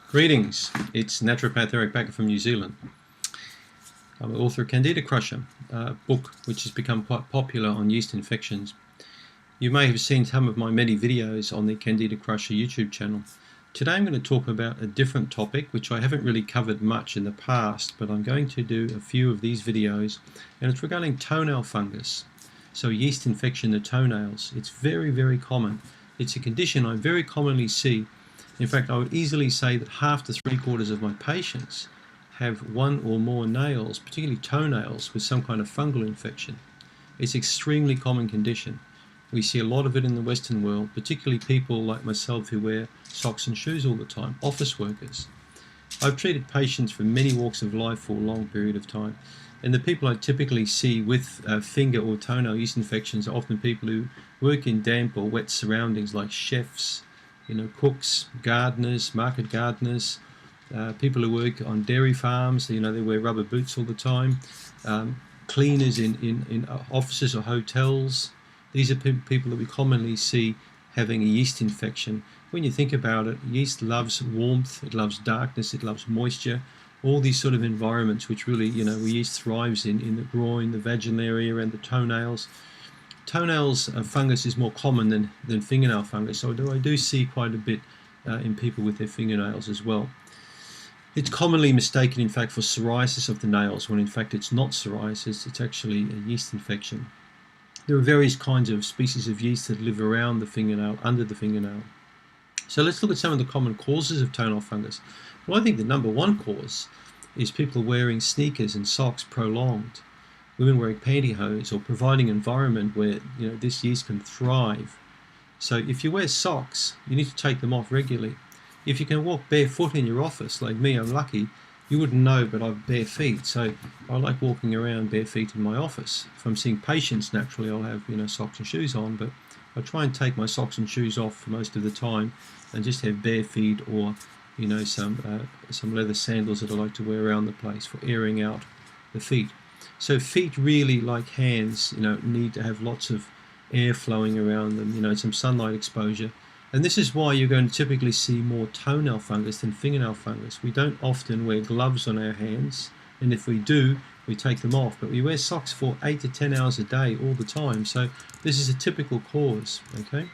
Greetings, it's naturopath Eric Baker from New Zealand. I'm the author of Candida Crusher, a book which has become quite popular on yeast infections. You may have seen some of my many videos on the Candida Crusher YouTube channel. Today I'm going to talk about a different topic which I haven't really covered much in the past, but I'm going to do a few of these videos, and it's regarding toenail fungus. So yeast infection in the toenails. It's very, very common. It's a condition I very commonly see. In fact, I would easily say that half to three-quarters of my patients have one or more nails, particularly toenails, with some kind of fungal infection. It's an extremely common condition. We see a lot of it in the Western world, particularly people like myself who wear socks and shoes all the time, office workers. I've treated patients from many walks of life for a long period of time, and the people I typically see with finger or toenail yeast infections are often people who work in damp or wet surroundings, like chefs, cooks, gardeners, market gardeners, people who work on dairy farms, they wear rubber boots all the time, cleaners in offices or hotels. These are people that we commonly see having a yeast infection. When you think about it, yeast loves warmth, it loves darkness, it loves moisture, all these sort of environments which really, where yeast thrives in the groin, the vaginal area, and the toenails. Toenails fungus is more common than fingernail fungus, so I do see quite a bit in people with their fingernails as well. It's commonly mistaken, in fact, for psoriasis of the nails, when in fact it's not psoriasis, it's actually a yeast infection. There are various kinds of species of yeast that live around the fingernail, under the fingernail. So let's look at some of the common causes of toenail fungus. Well, I think the number one cause is people wearing sneakers and socks prolonged. Women wearing pantyhose, or providing an environment where this yeast can thrive. So if you wear socks, you need to take them off regularly. If you can walk barefoot in your office, like me, I'm lucky, you wouldn't know, but I've bare feet, so I like walking around bare feet in my office. If I'm seeing patients, naturally I'll have socks and shoes on, but I try and take my socks and shoes off for most of the time and just have bare feet, or some leather sandals that I like to wear around the place for airing out the feet. So feet, really like hands, need to have lots of air flowing around them, some sunlight exposure. And this is why you're going to typically see more toenail fungus than fingernail fungus. We don't often wear gloves on our hands, and if we do, we take them off. But we wear socks for 8 to 10 hours a day all the time. So this is a typical cause, okay?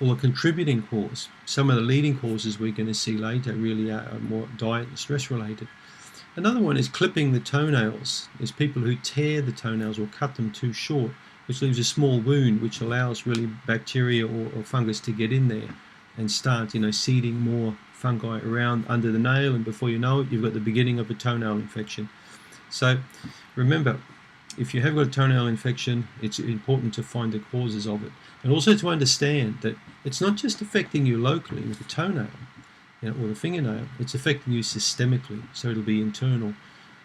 Or a contributing cause. Some of the leading causes we're going to see later really are more diet and stress related. Another one is clipping the toenails. There's people who tear the toenails or cut them too short, which leaves a small wound, which allows really bacteria or fungus to get in there and start, seeding more fungi around under the nail, and before you know it, you've got the beginning of a toenail infection. So remember, if you have got a toenail infection, it's important to find the causes of it, and also to understand that it's not just affecting you locally with the toenail, or the fingernail, it's affecting you systemically, so it'll be internal.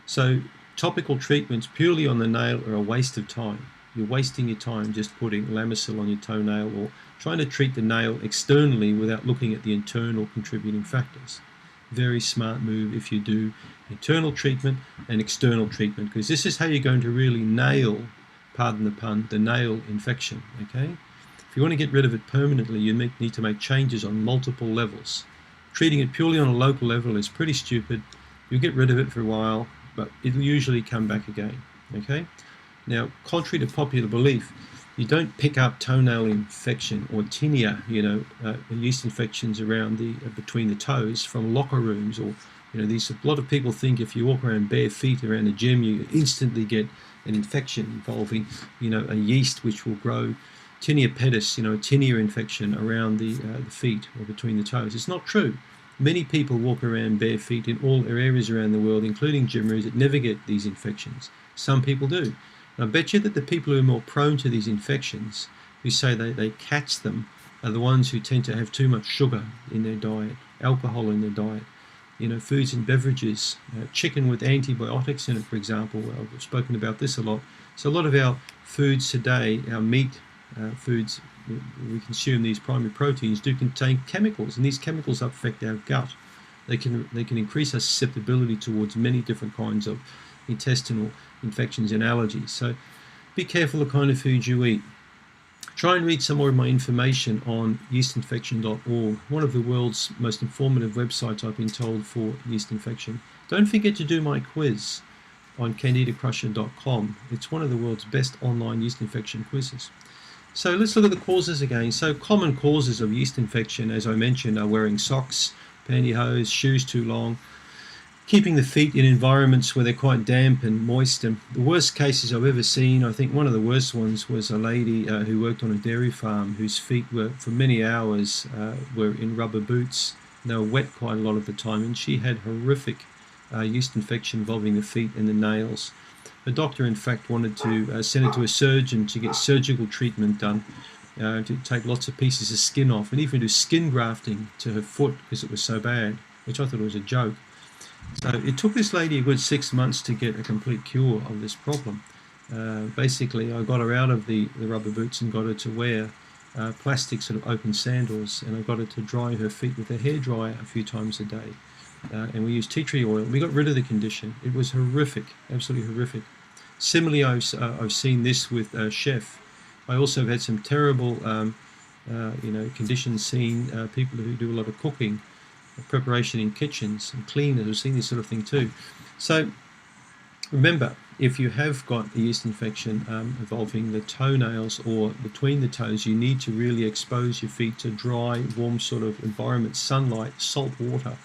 So topical treatments purely on the nail are a waste of time. You're wasting your time just putting Lamisil on your toenail or trying to treat the nail externally without looking at the internal contributing factors. Very smart move if you do internal treatment and external treatment, because this is how you're going to really nail, pardon the pun, the nail infection, okay? If you want to get rid of it permanently, you need to make changes on multiple levels. Treating it purely on a local level is pretty stupid. You'll get rid of it for a while, but it'll usually come back again, okay? Now, contrary to popular belief, you don't pick up toenail infection or tinea, yeast infections around between the toes from locker rooms, or a lot of people think if you walk around bare feet around the gym, you instantly get an infection involving, a yeast which will grow tinea pedis, a tinea infection around the feet or between the toes. It's not true. Many people walk around bare feet in all areas around the world, including gym rooms, that never get these infections. Some people do. And I bet you that the people who are more prone to these infections, who say they catch them, are the ones who tend to have too much sugar in their diet, alcohol in their diet, foods and beverages, chicken with antibiotics in it, for example. I've spoken about this a lot. So a lot of our foods today, our meat foods, we consume, these primary proteins do contain chemicals, and these chemicals affect our gut. They can increase our susceptibility towards many different kinds of intestinal infections and allergies. So be careful the kind of food you eat. Try and read some more of my information on yeastinfection.org, one of the world's most informative websites, I've been told, for yeast infection. Don't forget to do my quiz on CandidaCrusher.com. It's one of the world's best online yeast infection quizzes. So let's look at the causes again. So common causes of yeast infection, as I mentioned, are wearing socks, pantyhose, shoes too long, keeping the feet in environments where they're quite damp and moist. And the worst cases I've ever seen, I think one of the worst ones was a lady who worked on a dairy farm whose feet were, for many hours, were in rubber boots. They were wet quite a lot of the time, and she had horrific yeast infection involving the feet and the nails. The doctor, in fact, wanted to send her to a surgeon to get surgical treatment done, to take lots of pieces of skin off, and even do skin grafting to her foot because it was so bad, which I thought was a joke. So it took this lady a good 6 months to get a complete cure of this problem. Basically, I got her out of the rubber boots and got her to wear plastic sort of open sandals, and I got her to dry her feet with a hairdryer a few times a day. And we used tea tree oil. We got rid of the condition. It was horrific, absolutely horrific. Similarly, I've seen this with chef. I also have had some terrible conditions seen, people who do a lot of cooking, preparation in kitchens, and cleaners have seen this sort of thing too. So remember, if you have got a yeast infection involving the toenails or between the toes, you need to really expose your feet to dry, warm sort of environment, sunlight, salt water.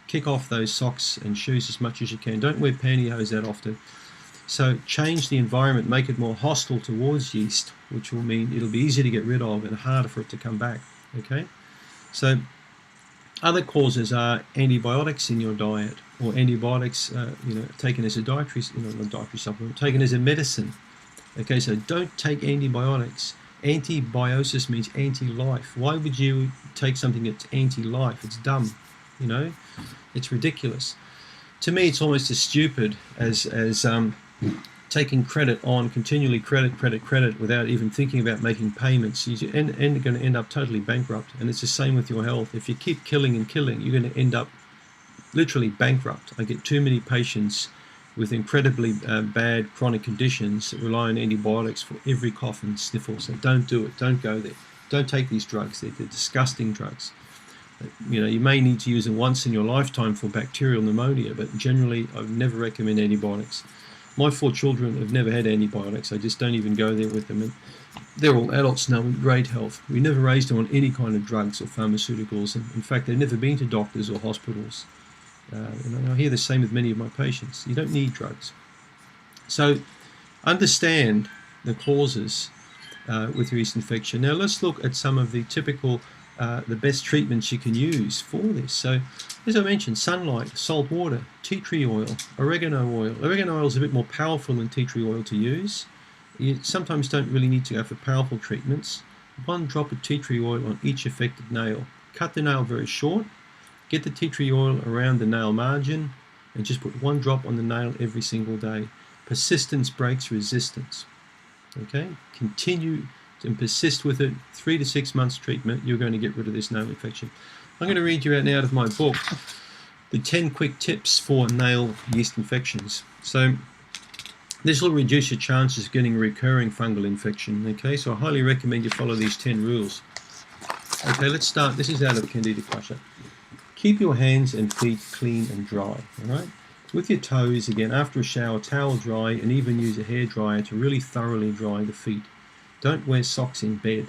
Kick off those socks and shoes as much as you can. Don't wear pantyhose that often. So change the environment, make it more hostile towards yeast, which will mean it'll be easier to get rid of and harder for it to come back. Okay, so other causes are antibiotics in your diet, or antibiotics, taken as a dietary, not dietary supplement, taken as a medicine. Okay, so don't take antibiotics. Antibiosis means anti-life. Why would you take something that's anti-life? It's dumb, it's ridiculous. To me, it's almost as stupid as taking credit on, continually credit without even thinking about making payments. You're going to end up totally bankrupt. And it's the same with your health. If you keep killing, you're going to end up literally bankrupt. I get too many patients with incredibly bad chronic conditions that rely on antibiotics for every cough and sniffle. So don't do it. Don't go there. Don't take these drugs. They're disgusting drugs. You may need to use them once in your lifetime for bacterial pneumonia, but generally I never recommend antibiotics. My 4 children have never had antibiotics. I just don't even go there with them. And they're all adults now with great health. We never raised them on any kind of drugs or pharmaceuticals. And in fact, they've never been to doctors or hospitals. I hear the same with many of my patients. You don't need drugs. So understand the causes with your yeast infection. Now let's look at some of the typical the best treatments you can use for this. So, as I mentioned, sunlight, salt water, tea tree oil, oregano oil. Oregano oil is a bit more powerful than tea tree oil to use. You sometimes don't really need to go for powerful treatments. 1 drop of tea tree oil on each affected nail. Cut the nail very short, get the tea tree oil around the nail margin, and just put 1 drop on the nail every single day. Persistence breaks resistance. Okay, continue and persist with it. 3 to 6 months treatment, you're going to get rid of this nail infection. I'm going to read you out now of my book, the 10 quick tips for nail yeast infections. So this will reduce your chances of getting a recurring fungal infection. Okay, so I highly recommend you follow these 10 rules. Okay, let's start. This is out of Candida Crusher. Keep your hands and feet clean and dry. All right, with your toes, again, after a shower, towel dry, and even use a hairdryer to really thoroughly dry the feet. Don't wear socks in bed,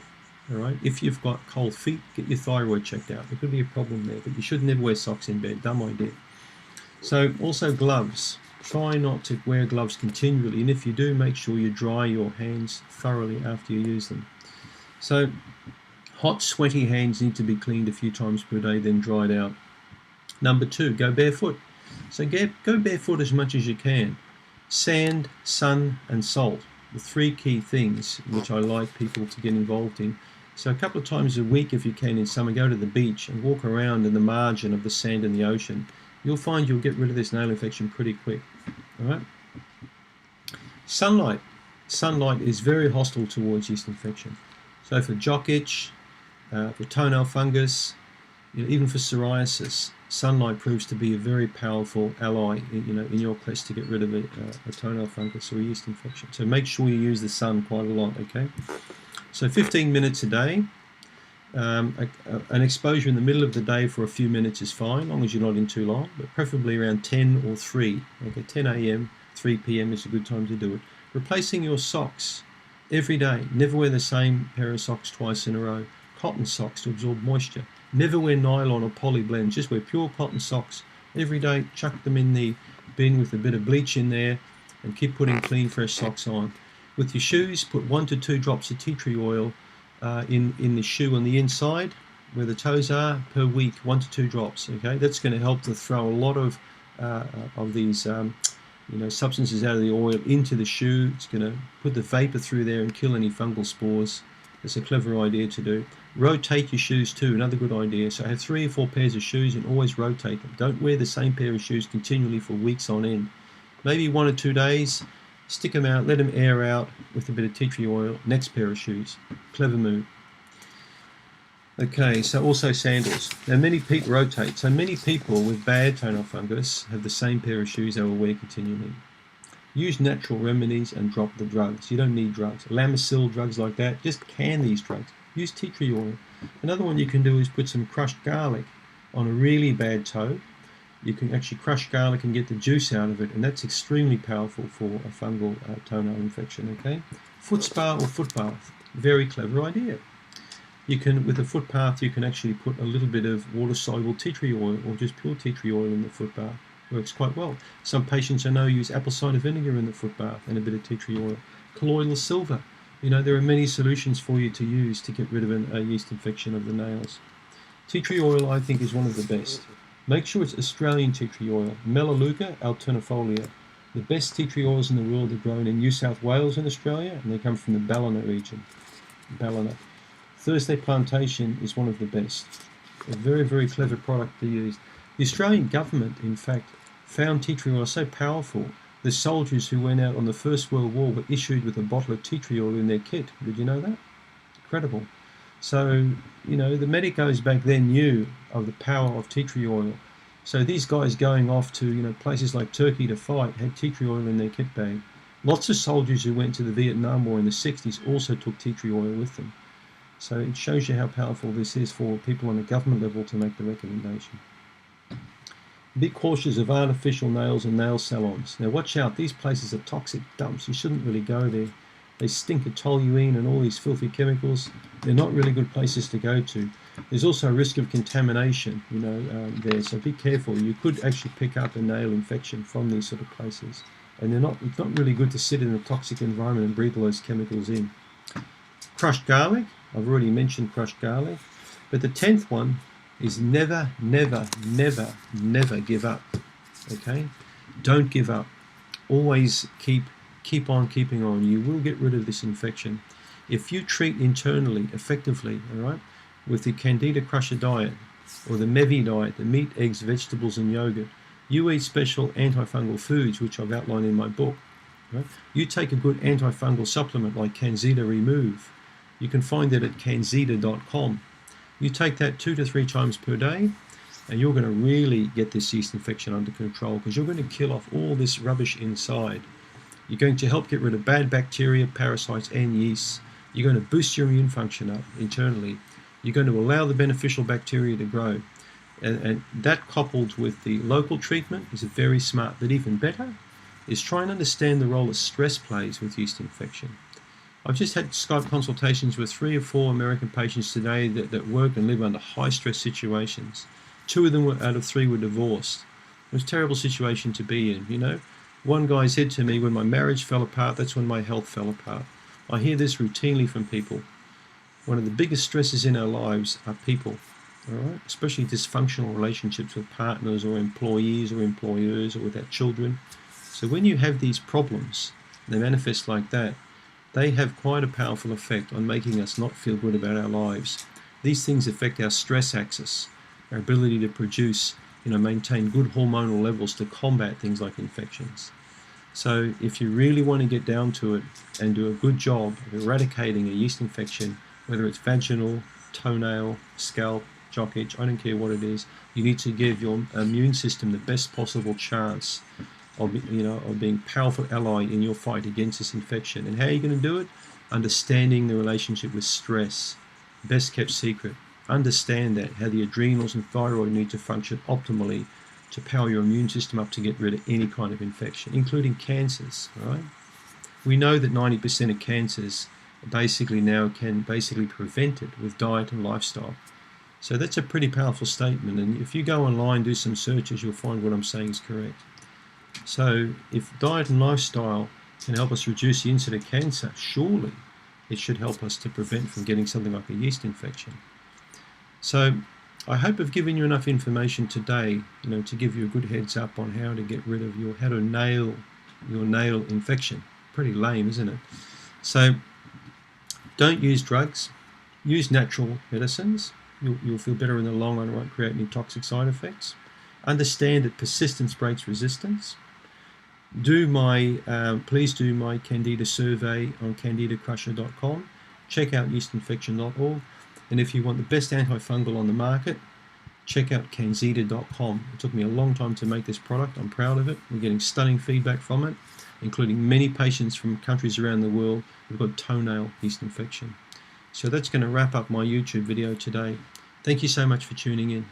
all right? If you've got cold feet, get your thyroid checked out. There could be a problem there, but you should never wear socks in bed. Dumb idea. So also gloves. Try not to wear gloves continually, and if you do, make sure you dry your hands thoroughly after you use them. So hot, sweaty hands need to be cleaned a few times per day, then dried out. Number 2, go barefoot. So go barefoot as much as you can. Sand, sun, and salt. The 3 key things which I like people to get involved in. So a couple of times a week, if you can, in summer, go to the beach and walk around in the margin of the sand in the ocean. You'll find you'll get rid of this nail infection pretty quick. All right. Sunlight. Sunlight is very hostile towards yeast infection. So for jock itch, for toenail fungus, even for psoriasis, sunlight proves to be a very powerful ally, in your quest to get rid of a toenail fungus or a yeast infection. So make sure you use the sun quite a lot, okay? So 15 minutes a day. An exposure in the middle of the day for a few minutes is fine, as long as you're not in too long, but preferably around 10 or 3. Okay, 10 a.m., 3 p.m. is a good time to do it. Replacing your socks every day. Never wear the same pair of socks twice in a row. Cotton socks to absorb moisture. Never wear nylon or poly blends. Just wear pure cotton socks every day. Chuck them in the bin with a bit of bleach in there and keep putting clean, fresh socks on. With your shoes, put 1 to 2 drops of tea tree oil in the shoe on the inside where the toes are per week, 1 to 2 drops. Okay, that's going to help to throw a lot of these substances out of the oil into the shoe. It's going to put the vapor through there and kill any fungal spores. It's a clever idea to do. Rotate your shoes too, another good idea. So have 3 or 4 pairs of shoes and always rotate them. Don't wear the same pair of shoes continually for weeks on end. Maybe 1 or 2 days, stick them out, let them air out with a bit of tea tree oil. Next pair of shoes. Clever move. Okay, so also sandals. Now many people rotate. So many people with bad toenail fungus have the same pair of shoes they will wear continually. Use natural remedies and drop the drugs. You don't need drugs. Lamisil, drugs like that, just can these drugs. Use tea tree oil. Another one you can do is put some crushed garlic on a really bad toe. You can actually crush garlic and get the juice out of it, and that's extremely powerful for a fungal toenail infection. Okay, foot spa or foot bath, very clever idea. You can, with a foot bath, you can actually put a little bit of water-soluble tea tree oil or just pure tea tree oil in the foot bath. Works quite well. Some patients I know use apple cider vinegar in the foot bath and a bit of tea tree oil. Colloidal silver. You know, there are many solutions for you to use to get rid of a yeast infection of the nails. Tea tree oil, I think, is one of the best. Make sure it's Australian tea tree oil, Melaleuca alternifolia. The best tea tree oils in the world are grown in New South Wales in Australia, and they come from the Ballina region. Ballina. Thursday Plantation is one of the best. A very, very clever product to use. The Australian government, in fact, found tea tree oil so powerful, the soldiers who went out on the First World War were issued with a bottle of tea tree oil in their kit. Did you know that? Incredible. So, you know, the medicos back then knew of the power of tea tree oil. So these guys going off to, you know, places like Turkey to fight had tea tree oil in their kit bag. Lots of soldiers who went to the Vietnam War in the 60s also took tea tree oil with them. So it shows you how powerful this is for people on a government level to make the recommendation. Be cautious of artificial nails and nail salons. Now watch out, these places are toxic dumps. You shouldn't really go there. They stink of toluene and all these filthy chemicals. They're not really good places to go to. There's also a risk of contamination, you know, there. So be careful. You could actually pick up a nail infection from these sort of places. And it's not really good to sit in a toxic environment and breathe all those chemicals in. Crushed garlic. I've already mentioned crushed garlic. But the 10th one is never, never, never, never give up. Okay? Don't give up. Always keep on keeping on. You will get rid of this infection. If you treat internally effectively, all right, with the Candida Crusher diet or the MEVI diet, the meat, eggs, vegetables and yogurt, you eat special antifungal foods, which I've outlined in my book. Right? You take a good antifungal supplement like Candida Remove. You can find it at candida.com. You take that 2 to 3 times per day, and you're going to really get this yeast infection under control because you're going to kill off all this rubbish inside. You're going to help get rid of bad bacteria, parasites, and yeasts. You're going to boost your immune function up internally. You're going to allow the beneficial bacteria to grow. And that coupled with the local treatment is very smart. But even better is try and understand the role that stress plays with yeast infection. I've just had Skype consultations with 3 or 4 American patients today that work and live under high stress situations. 2 of them out of 3 were divorced. It was a terrible situation to be in, you know. One guy said to me, when my marriage fell apart, that's when my health fell apart. I hear this routinely from people. One of the biggest stresses in our lives are people, all right? Especially dysfunctional relationships with partners or employees or employers or with our children. So when you have these problems, they manifest like that, they have quite a powerful effect on making us not feel good about our lives. These things affect our stress axis, our ability to produce, you know, maintain good hormonal levels to combat things like infections. So if you really want to get down to it and do a good job of eradicating a yeast infection, whether it's vaginal, toenail, scalp, jock itch, I don't care what it is, you need to give your immune system the best possible chance of being a powerful ally in your fight against this infection. And how are you going to do it? understanding the relationship with stress, best kept secret. Understand that, how the adrenals and thyroid need to function optimally to power your immune system up to get rid of any kind of infection, including cancers, right? We know that 90% of cancers basically now can basically be prevented with diet and lifestyle. So that's a pretty powerful statement, and if you go online, do some searches, you'll find what I'm saying is correct. So if diet and lifestyle can help us reduce the incidence of cancer, surely it should help us to prevent from getting something like a yeast infection. So I hope I've given you enough information today, to give you a good heads up on how to get rid of how to nail your nail infection. Pretty lame, isn't it? So don't use drugs. Use natural medicines. You'll feel better in the long run, won't create any toxic side effects. Understand that persistence breaks resistance. Please do my Candida survey on candidacrusher.com. Check out yeastinfection.org. And if you want the best antifungal on the market, check out Candida.com. It took me a long time to make this product. I'm proud of it. We're getting stunning feedback from it, including many patients from countries around the world who've got toenail yeast infection. So that's going to wrap up my YouTube video today. Thank you so much for tuning in.